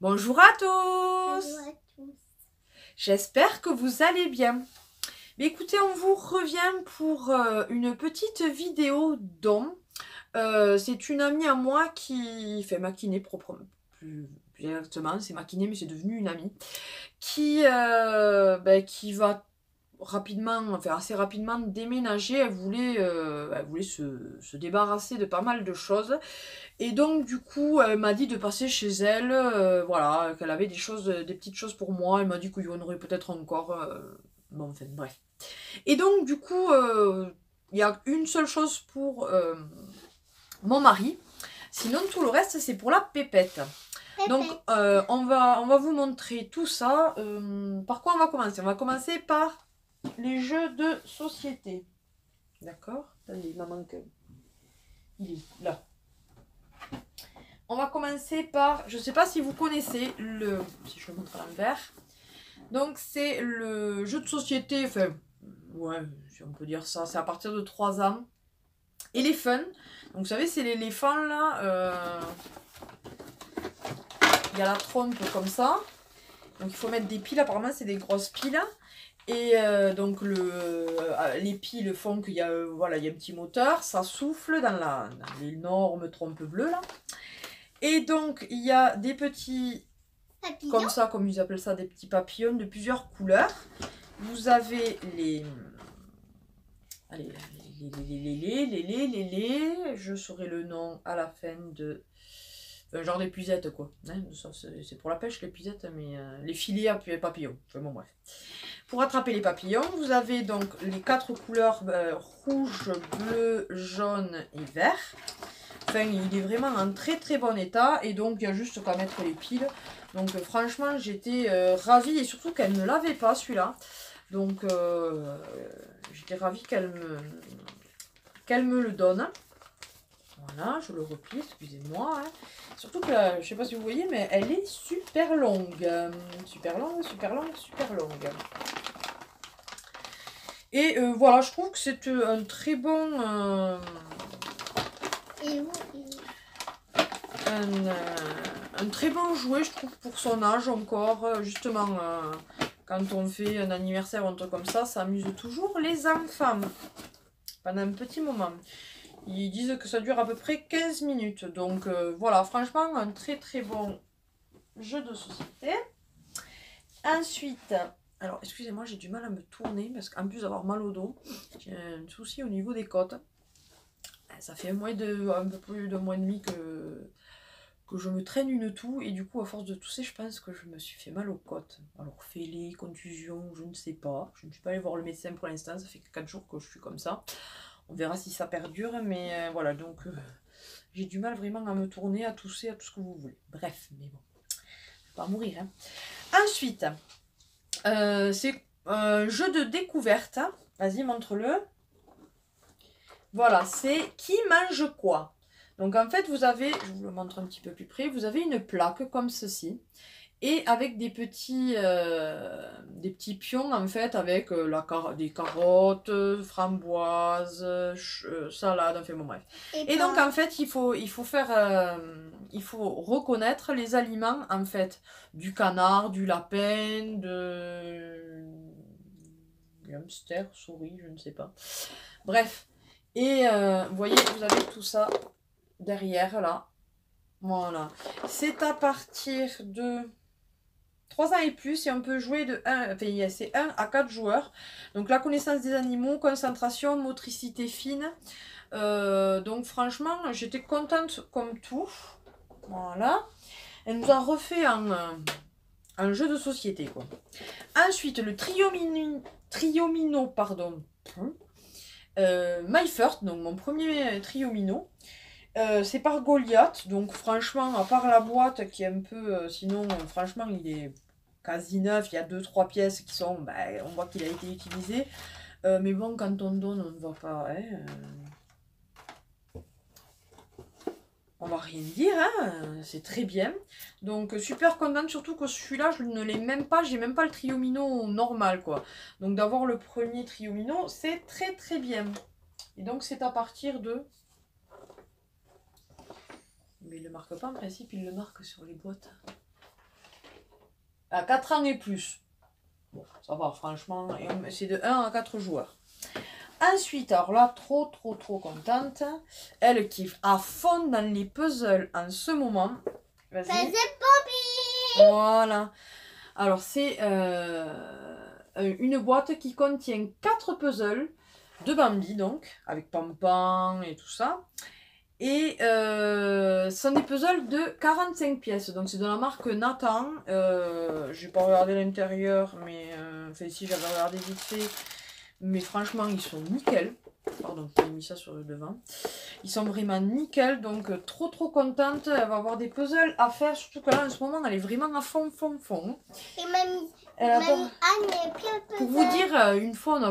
Bonjour à tous, j'espère que vous allez bien. Mais écoutez, on vous revient pour une petite vidéo don. C'est une amie à moi qui fait maquiner proprement, plus exactement, c'est maquiner mais c'est devenu une amie, qui va rapidement, enfin assez rapidement déménager. Elle voulait se débarrasser de pas mal de choses. Et donc du coup, elle m'a dit de passer chez elle, voilà, qu'elle avait des petites choses pour moi. Elle m'a dit qu'il y en aurait peut-être encore. Bon, enfin, bref. Et donc du coup, il y a une seule chose pour mon mari. Sinon, tout le reste, c'est pour la pépette. Donc, on va vous montrer tout ça. Par quoi on va commencer? On va commencer par les jeux de société. D'accord? Attendez, il m'en manque. Il est là. On va commencer par, je ne sais pas si vous connaissez si je le montre à l'envers. Donc c'est le jeu de société, enfin, ouais, si on peut dire ça, c'est à partir de 3 ans. Elephant, donc vous savez, c'est l'éléphant là, il y a la trompe comme ça. Donc il faut mettre des piles, apparemment c'est des grosses piles. Et donc les piles font qu'il y a, voilà, il y a un petit moteur, ça souffle dans l'énorme trompe bleue là. Et donc, il y a des petits, papillons. Comme ça, comme ils appellent ça, des petits papillons de plusieurs couleurs. Vous avez je saurai le nom à la fin de... Enfin, genre d'épuisettes, quoi. Hein, c'est pour la pêche, l'épuisette, mais les filets à papillons. Enfin, bon, bref. Pour attraper les papillons, vous avez donc les 4 couleurs rouge, bleu, jaune et vert. Enfin, il est vraiment en très très bon état et donc il y a juste qu'à mettre les piles. Donc franchement, j'étais ravie et surtout qu'elle ne l'avait pas celui-là. Donc j'étais ravie qu'elle me le donne. Voilà, je le replie, excusez-moi. Hein. Surtout que, je sais pas si vous voyez, mais elle est super longue. Super longue, super longue, super longue. Et voilà, je trouve que c'est un très bon... Un très bon jouet, je trouve, pour son âge encore. Justement, quand on fait un anniversaire ou un truc comme ça amuse toujours les enfants. Pendant un petit moment. Ils disent que ça dure à peu près 15 minutes. Donc voilà, franchement, un très très bon jeu de société. Ensuite, alors excusez-moi, j'ai du mal à me tourner parce qu'en plus d'avoir mal au dos, j'ai un souci au niveau des côtes. Ça fait un peu plus d'un mois et demi que je me traîne une toux et du coup à force de tousser je pense que je me suis fait mal aux côtes. Alors fêlée, contusion, je ne sais pas. Je ne suis pas allée voir le médecin pour l'instant, ça fait que 4 jours que je suis comme ça. On verra si ça perdure, mais voilà, donc j'ai du mal vraiment à me tourner, à tousser, à tout ce que vous voulez. Bref, mais bon, je vais pas mourir. Hein. Ensuite, c'est un jeu de découverte. Hein. Vas-y, montre-le. Voilà, c'est qui mange quoi. Donc en fait, vous avez, je vous le montre un petit peu plus près, vous avez une plaque comme ceci. Et avec des petits pions en fait, avec des carottes, framboises, salade, enfin bon bref. Et donc en fait, il faut reconnaître les aliments en fait, du canard, du lapin, du hamster, souris, je ne sais pas. Bref. Et vous voyez, vous avez tout ça derrière là. Voilà. C'est à partir de 3 ans et plus et on peut jouer de 1, enfin c'est 1 à 4 joueurs. Donc la connaissance des animaux, concentration, motricité fine. Donc franchement, j'étais contente comme tout. Voilà. Elle nous a refait un jeu de société quoi. Ensuite, le triomino, pardon. My First, donc mon premier triomino. C'est par Goliath, donc franchement, à part la boîte qui est un peu... sinon, franchement, il est quasi neuf. Il y a 2-3 pièces qui sont... on voit qu'il a été utilisé. Mais bon, quand on donne, on ne voit pas. Hein, on va rien dire, hein, c'est très bien. Donc super contente, surtout que celui-là, je ne l'ai même pas, j'ai même pas le trio Mino normal, quoi. Donc d'avoir le premier trio Mino, c'est très très bien. Et donc c'est à partir de... Mais il ne le marque pas en principe, il le marque sur les boîtes. À 4 ans et plus. Bon, ça va, franchement, c'est de 1 à 4 joueurs. Ensuite, alors là, trop contente. Elle kiffe à fond dans les puzzles en ce moment. Vas-y. Voilà. Alors, c'est une boîte qui contient 4 puzzles de Bambi, donc, avec Pampan et tout ça. Et ce sont des puzzles de 45 pièces. Donc, c'est de la marque Nathan. J'ai pas regardé l'intérieur, mais enfin, si j'avais regardé vite fait. Mais franchement, ils sont nickel. Pardon, j'ai mis ça sur le devant. Ils sont vraiment nickel, donc trop contente. Elle va avoir des puzzles à faire, surtout que là, en ce moment, elle est vraiment à fond. Et mamie, Anne est plein de puzzles. Pour vous dire, une fois, on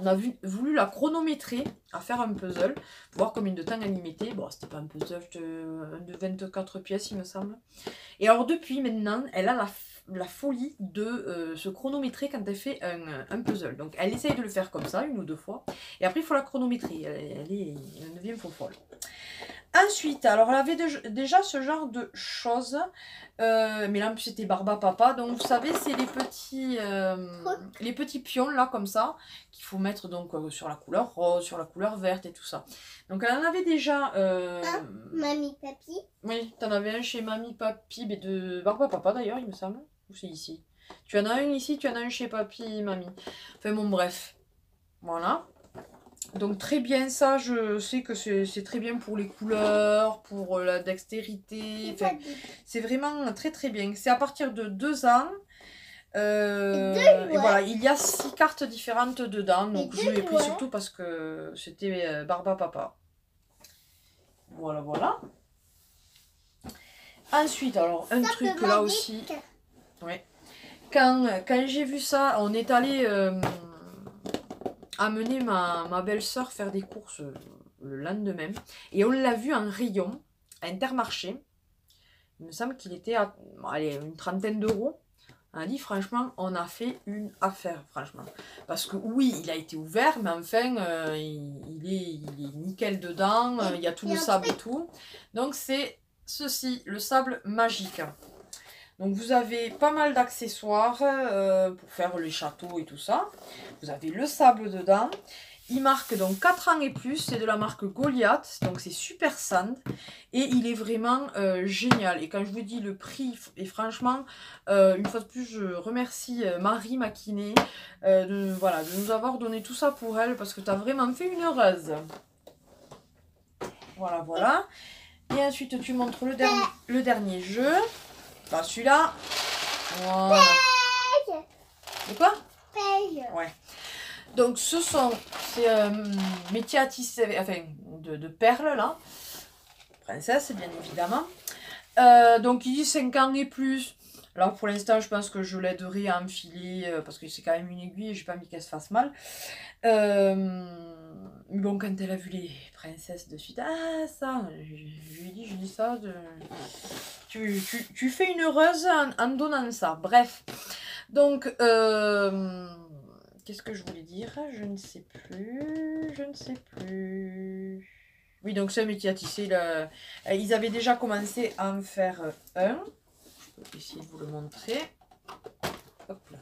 a voulu la chronométrer à faire un puzzle, voir combien de temps elle y mettait. Bon, c'était pas un puzzle de 24 pièces, il me semble. Et alors, depuis maintenant, elle a la folie de se chronométrer quand elle fait un puzzle. Donc, elle essaye de le faire comme ça, 1 ou 2 fois. Et après, il faut la chronométrer. Elle devient folle. Ensuite, alors elle avait déjà ce genre de choses, mais là c'était Barba Papa, donc vous savez c'est les petits pions là comme ça, qu'il faut mettre donc sur la couleur rose, sur la couleur verte et tout ça. Donc elle en avait déjà... Mamie, Papi. Oui, t'en avais un chez Mamie, Papi, mais de Barba Papa d'ailleurs il me semble, ou c'est ici. Tu en as un ici, tu en as un chez Papi et Mamie. Enfin bon bref, voilà. Donc très bien ça, je sais que c'est très bien pour les couleurs, pour la dextérité, enfin, c'est vraiment très bien. C'est à partir de 2 ans, et voilà, il y a 6 cartes différentes dedans, donc je l'ai pris surtout parce que c'était Barba Papa. Voilà. Ensuite, alors un truc là aussi, ouais. Quand j'ai vu ça, on est allé... amener ma belle-sœur faire des courses le lendemain. Et on l'a vu en rayon, à Intermarché. Il me semble qu'il était à une 30aine d'euros. On a dit franchement, on a fait une affaire, franchement. Parce que oui, il a été ouvert, mais enfin, il est nickel dedans. Il y a tout le sable et tout. Donc c'est ceci, le sable magique. Donc vous avez pas mal d'accessoires pour faire les châteaux et tout ça. Vous avez le sable dedans. Il marque donc 4 ans et plus. C'est de la marque Goliath. Donc c'est super sand. Et il est vraiment génial. Et quand je vous dis le prix, et franchement, une fois de plus, je remercie Marie Maquinet de nous avoir donné tout ça pour elle. Parce que tu as vraiment fait une heureuse. Voilà. Et ensuite tu montres le dernier jeu. Enfin, celui-là, voilà. De quoi? Ouais. Donc c'est un métier à tisser, enfin de perles là, princesse bien évidemment. Donc il dit 5 ans et plus. Alors pour l'instant je pense que je l'aiderai à enfiler parce que c'est quand même une aiguille et j'ai pas envie qu'elle se fasse mal. Bon, quand elle a vu les princesses de suite, ah ça, je lui dis ça, tu fais une heureuse en donnant ça. Bref, donc, qu'est-ce que je voulais dire? Je ne sais plus. Oui, donc c'est un métier à tisser. Là. Ils avaient déjà commencé à en faire un. Je peux essayer de vous le montrer. Hop là.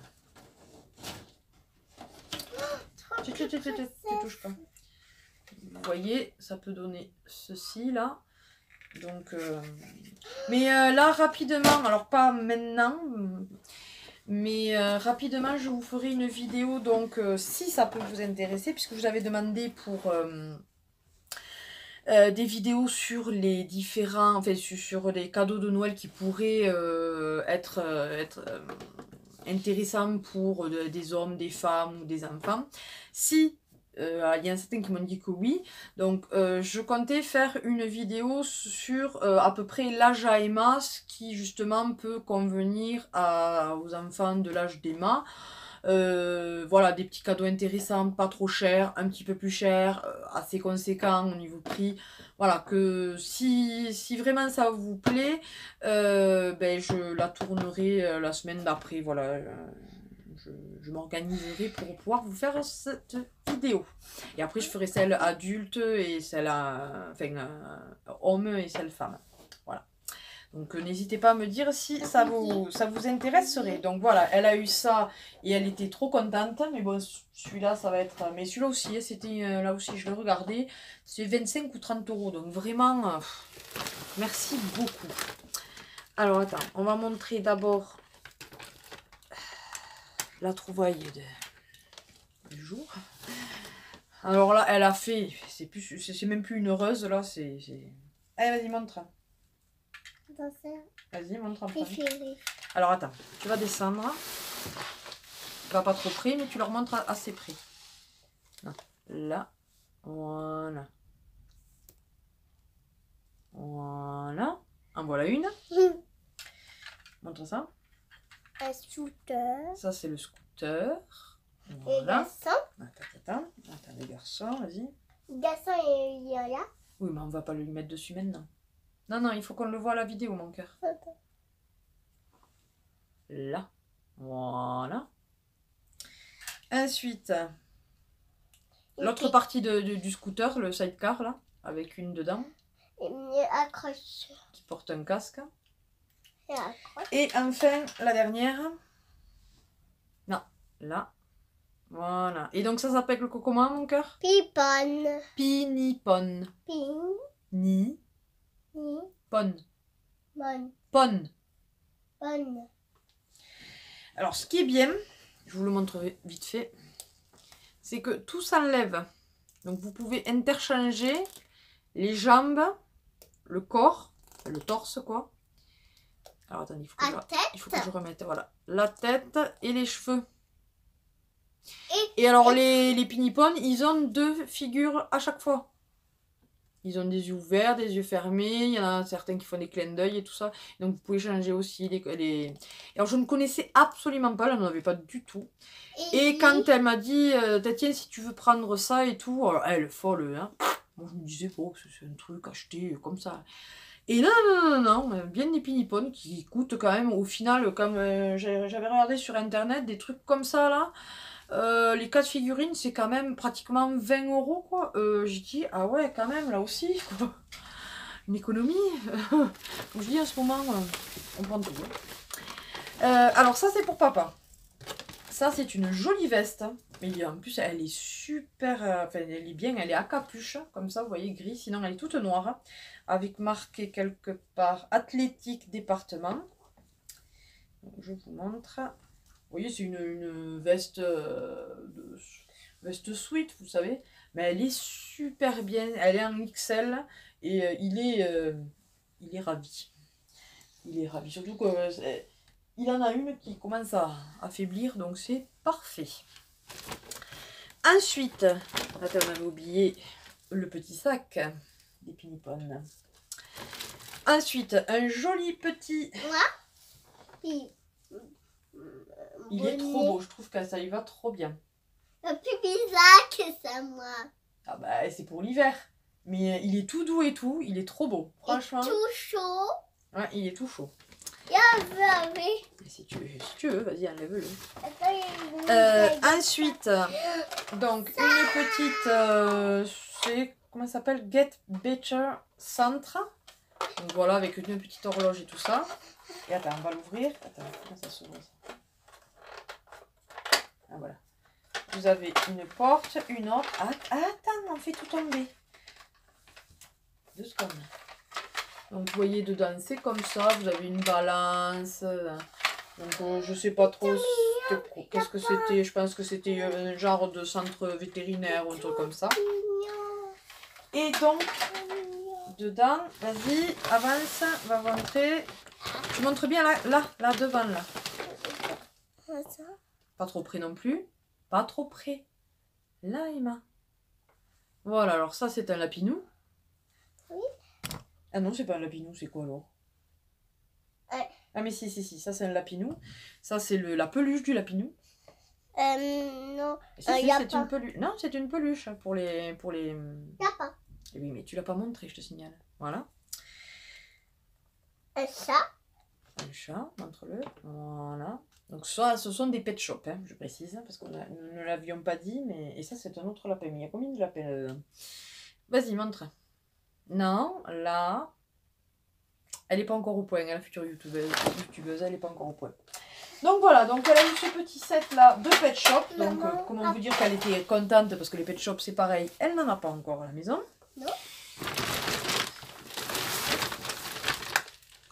Tu touches pas. Vous voyez, ça peut donner ceci là. Donc, mais là rapidement, alors pas maintenant, mais rapidement je vous ferai une vidéo. Donc si ça peut vous intéresser, puisque vous avez demandé pour des vidéos sur les différents, enfin sur les cadeaux de Noël qui pourraient être intéressants pour des hommes, des femmes ou des enfants. Si il y en a certains qui m'ont dit que oui, donc je comptais faire une vidéo sur à peu près l'âge à Emma, ce qui justement peut convenir aux enfants de l'âge d'Emma. Voilà, des petits cadeaux intéressants, pas trop chers, un petit peu plus chers, assez conséquents au niveau prix. Voilà, que si vraiment ça vous plaît, ben je la tournerai la semaine d'après. Voilà, je m'organiserai pour pouvoir vous faire cette vidéo. Et après, je ferai celle adulte et celle homme et celle femme. Voilà. Donc n'hésitez pas à me dire si ça vous intéresserait. Donc voilà, elle a eu ça et elle était trop contente. Mais bon, celui-là, ça va être... Mais celui-là aussi, c'était là aussi, je le regardais. C'est 25 ou 30 euros. Donc vraiment, merci beaucoup. Alors attends, on va montrer d'abord la trouvaille du jour. Alors là, elle a fait... C'est même plus une heureuse, là. Allez, vas-y, montre. Vas-y, montre un peu. Alors attends, tu vas descendre. Va pas trop près, mais tu leur montres assez près. Là, voilà. Voilà. En voilà une. Montre ça. Un scooter. Ça, c'est le scooter. Et Voilà. garçon. Attends, les garçons, vas-y. Garçon, il y a là. Oui, mais on va pas le mettre dessus maintenant. Non, il faut qu'on le voit à la vidéo, mon cœur. Là. Voilà. Ensuite, l'autre partie du scooter, le sidecar, là, avec une dedans. Et accroche. Qui porte un casque. Et accroche. Et enfin, la dernière. Non, là. Voilà. Et donc, ça s'appelle comment, mon cœur? Pipon. Pinipon. Ni. Pon. Bon. Pon. Bonne. Alors, ce qui est bien, je vous le montre vite fait, c'est que tout s'enlève. Donc, vous pouvez interchanger les jambes, le corps, le torse, quoi. Alors, attendez, il faut que je remette, voilà, la tête et les cheveux. Et alors, les pinipons, ils ont 2 figures à chaque fois. Ils ont des yeux ouverts, des yeux fermés. Il y en a certains qui font des clins d'œil et tout ça. Donc, vous pouvez changer aussi les... Alors, je ne connaissais absolument pas. Elle n'en avait pas du tout. Et quand elle m'a dit, tiens, si tu veux prendre ça et tout. Alors, elle est folle, hein. Moi, je me disais, bon, c'est un truc acheté comme ça. Et non, bien des pinipons qui coûtent quand même, au final, comme j'avais regardé sur Internet, des trucs comme ça, là. Les 4 figurines, c'est quand même pratiquement 20 €, quoi. J'ai dit, ah ouais, quand même, là aussi, quoi. Une économie. Comme je dis, en ce moment, on prend tout. Alors, ça, c'est pour papa. Ça, c'est une jolie veste. Mais en plus, elle est super... Enfin, elle est bien, elle est à capuche, comme ça, vous voyez, gris. Sinon, elle est toute noire, avec marqué quelque part « Athlétique département ». Je vous montre. Vous voyez, c'est une veste, veste sweat, vous savez. Mais elle est super bien. Elle est en XL. Et il est ravi. Il est ravi. Surtout qu'il en a une qui commence à affaiblir. Donc c'est parfait. Ensuite, attends, on avait oublié le petit sac des pinipons. Ensuite, un joli petit... Il est trop beau, je trouve que ça y va trop bien. C'est plus bizarre que ça, moi. Ah bah c'est pour l'hiver. Mais il est tout doux et tout, il est trop beau. Franchement. Et tout chaud. Ouais, il est tout chaud. Si tu veux, vas-y, enlève-le. Ensuite, donc une petite, c'est, comment ça s'appelle? Get Better Centre. Donc voilà, avec une petite horloge et tout ça. Et attends, on va l'ouvrir. Attends, comment ça s'ouvre ça? Ah, voilà. Vous avez une porte, une autre. Ah, attends, on fait tout tomber. 2 secondes. Donc, vous voyez dedans, c'est comme ça. Vous avez une balance. Donc, je sais pas trop qu'est-ce que c'était. Je pense que c'était un genre de centre vétérinaire ou un truc comme ça. Et donc, dedans, vas-y, avance, va montrer. Tu montres bien là, devant, là. Pas trop près non plus. Pas trop près. Là, Emma. Voilà, alors ça, c'est un lapinou. Oui. Ah non, c'est pas un lapinou, c'est quoi alors? Ah mais si, ça c'est un lapinou. Ça c'est la peluche du lapinou. Non, Si, y a c'est pas. une peluche. Non, c'est une peluche pour les... Y a pas. Eh oui, mais tu l'as pas montré, je te signale. Voilà. Un chat. Un chat, montre-le. Voilà. Donc ça, ce sont des pet shops, hein, je précise, parce qu'on nous ne l'avions pas dit, mais... Et ça, c'est un autre lapin. Mais il y a combien de lapins Vas-y, montre. Non, là... Elle n'est pas encore au point, hein, la future youtubeuse, elle n'est pas encore au point. Donc voilà, donc elle a eu ce petit set là de pet shop. Donc comment vous dire qu'elle était contente parce que les pet shops c'est pareil, elle n'en a pas encore à la maison. Non.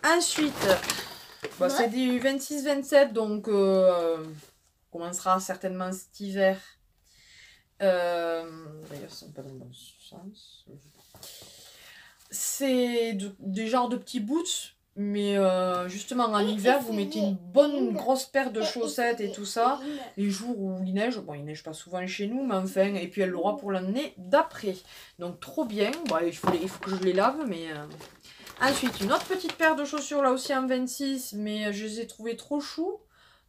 Ensuite, bah, c'est du 26-27, donc commencera certainement cet hiver. D'ailleurs, c'est pas dans le bon sens. C'est des genres de petits boots, mais justement en hiver, vous mettez une bonne grosse paire de chaussettes et tout ça. Les jours où il neige, bon, il neige pas souvent chez nous, mais enfin, et puis elle l'aura pour l'année d'après. Donc trop bien. Bon, il faut que je les lave, mais... Ensuite, une autre petite paire de chaussures, là aussi en 26, mais je les ai trouvées trop chou.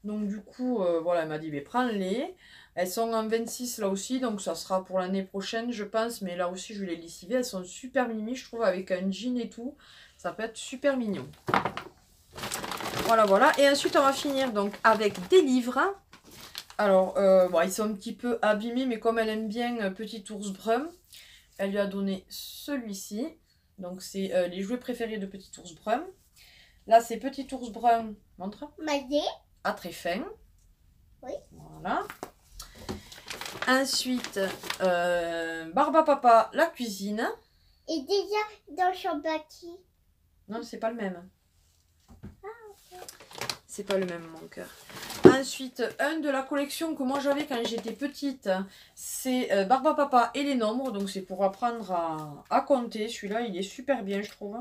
Donc du coup, voilà, elle m'a dit, mais prends-les. Elles sont en 26 là aussi, donc ça sera pour l'année prochaine, je pense. Mais là aussi, je vais les lessiver. Elles sont super mimi, je trouve, avec un jean et tout. Ça peut être super mignon. Voilà, voilà. Et ensuite, on va finir donc avec des livres. Alors, bon, ils sont un petit peu abîmés, mais comme elle aime bien Petit Ours Brun, elle lui a donné celui-ci. Donc, c'est les jouets préférés de Petit Ours Brun. Là, c'est Petit Ours Brun. Montre. Magé. À très fin. Oui. Voilà. Ensuite, Barbapapa, la cuisine. Et déjà dans son bâti. Non, c'est pas le même. Ah, ok. C'est pas le même, mon cœur. Ensuite, un de la collection que moi j'avais quand j'étais petite, c'est Barbapapa et les nombres. Donc, c'est pour apprendre à compter. Celui-là, il est super bien, je trouve.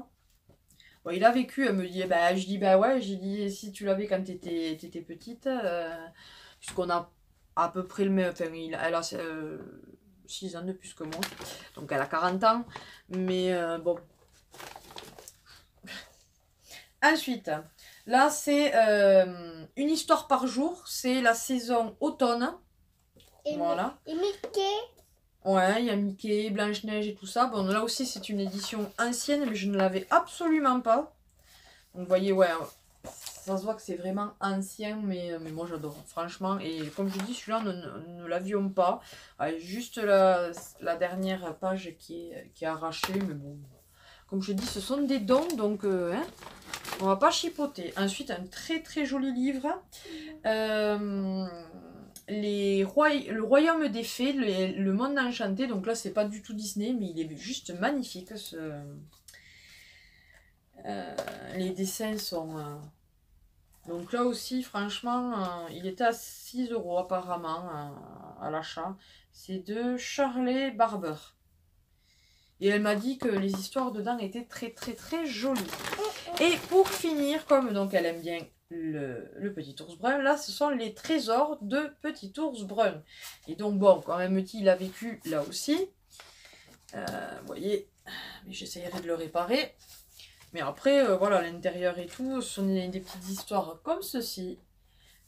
Bon, il a vécu, elle me dit, bah, je dis, bah ouais, j'ai dit, si tu l'avais quand t'étais petite, puisqu'on a à peu près le même, enfin, elle a 6 ans de plus que moi, donc elle a 40 ans, mais bon. Ensuite, là, c'est une histoire par jour, c'est la saison automne, Et voilà. Et Mickey. Ouais, il y a Mickey, Blanche-Neige et tout ça. Bon, là aussi, c'est une édition ancienne, mais je ne l'avais absolument pas. Donc, vous voyez, ouais, ça se voit que c'est vraiment ancien, mais moi, j'adore, franchement. Et comme je dis, celui-là, ne l'avions pas. Juste la dernière page qui est arrachée, mais bon. Comme je dis, ce sont des dons, donc hein, on va pas chipoter. Ensuite, un très très joli livre. Le royaume des fées, le monde enchanté. Donc là, c'est pas du tout Disney, mais il est juste magnifique. Les dessins sont... Donc là aussi, franchement, il était à 6 € apparemment à l'achat. C'est de Shirley Barber. Et elle m'a dit que les histoires dedans étaient très très très jolies. Et pour finir, comme donc elle aime bien le Petit Ours Brun, là ce sont les trésors de Petit Ours Brun. Et donc bon, quand même dit il a vécu là aussi. Vous voyez, mais j'essayerai de le réparer. Mais après, voilà, l'intérieur et tout, ce sont des petites histoires comme ceci.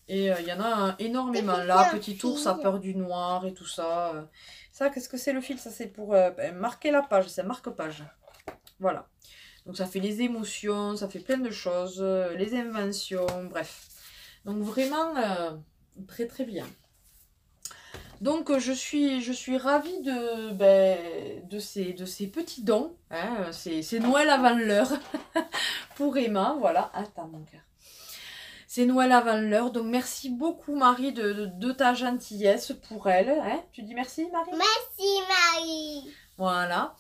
Et il y en a énormément. Là, Petit Ours a peur du noir et tout ça. Ça, qu'est-ce que c'est le fil? Ça, c'est pour marquer la page. C'est marque-page. Voilà. Donc, ça fait les émotions, ça fait plein de choses. Les inventions, bref. Donc, vraiment, très, très bien. Donc, je suis ravie de ces petits dons. Hein. C'est Noël avant l'heure pour Emma. Voilà. Attends, mon cœur. C'est Noël avant l'heure, donc merci beaucoup Marie de ta gentillesse pour elle. Hein, tu dis merci Marie? Merci Marie. Voilà.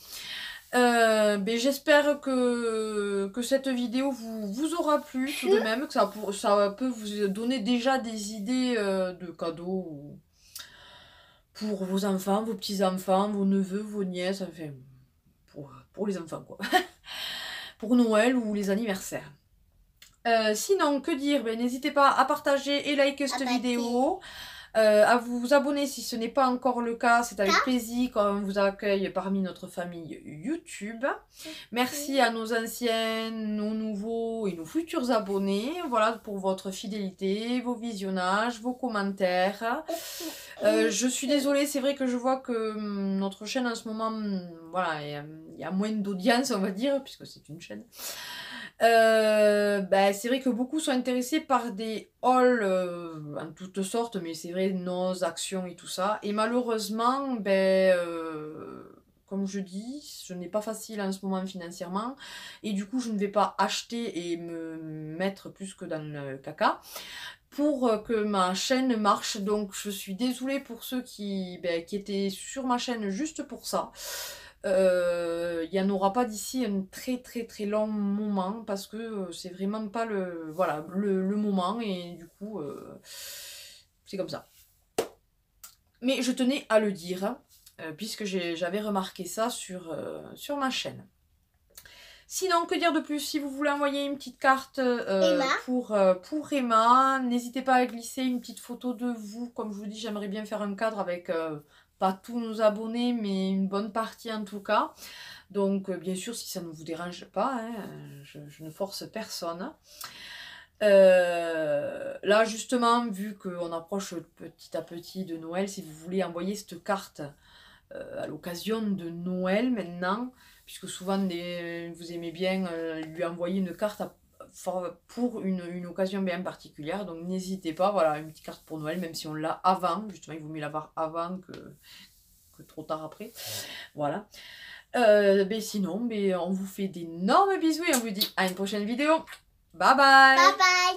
J'espère que cette vidéo vous aura plu tout de même, que ça peut vous donner déjà des idées de cadeaux pour vos enfants, vos petits-enfants, vos neveux, vos nièces, enfin pour les enfants quoi. Pour Noël ou les anniversaires. Sinon, que dire? N'hésitez pas à partager et liker cette vidéo. À vous abonner si ce n'est pas encore le cas. C'est avec plaisir qu'on vous accueille parmi notre famille YouTube. Merci à nos anciens, nos nouveaux et nos futurs abonnés. Voilà pour votre fidélité, vos visionnages, vos commentaires. Je suis désolée, c'est vrai que je vois que notre chaîne en ce moment, voilà, il y a moins d'audience, on va dire, puisque c'est une chaîne. C'est vrai que beaucoup sont intéressés par des hauls en toutes sortes, mais c'est vrai, nos actions et tout ça. Et malheureusement, comme je dis, ce n'est pas facile en ce moment financièrement. Et du coup, je ne vais pas acheter et me mettre plus que dans le caca pour que ma chaîne marche. Donc je suis désolée pour ceux qui étaient sur ma chaîne juste pour ça. Il n'y en aura pas d'ici un très très très long moment parce que c'est vraiment pas le moment et du coup c'est comme ça. Mais je tenais à le dire puisque j'avais remarqué ça sur ma chaîne. Sinon, que dire de plus? Si vous voulez envoyer une petite carte pour Emma, n'hésitez pas à glisser une petite photo de vous. Comme je vous dis, j'aimerais bien faire un cadre avec pas tous nos abonnés, mais une bonne partie en tout cas. Donc, bien sûr, si ça ne vous dérange pas, hein, je ne force personne. Là, justement, vu qu'on approche petit à petit de Noël, si vous voulez envoyer cette carte à l'occasion de Noël maintenant, puisque souvent vous aimez bien lui envoyer une carte pour une occasion bien particulière, donc n'hésitez pas, voilà, une petite carte pour Noël, même si on l'a avant, justement il vaut mieux l'avoir avant que trop tard après, voilà. Sinon, on vous fait d'énormes bisous et on vous dit à une prochaine vidéo, bye bye. Bye bye.